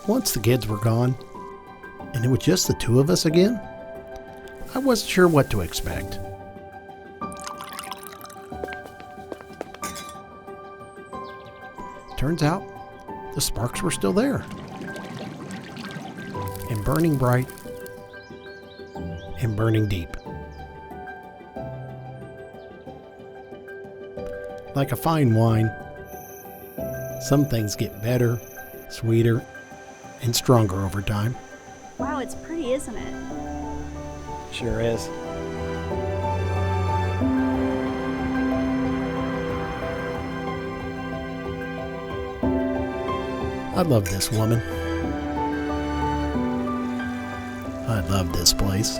Once the kids were gone, and it was just the two of us again, I wasn't sure what to expect. Turns out, the sparks were still there, and burning bright, and burning deep. Like a fine wine, some things get better, sweeter, and stronger over time. Wow, it's pretty, isn't it? Sure is. I love this woman. I love this place.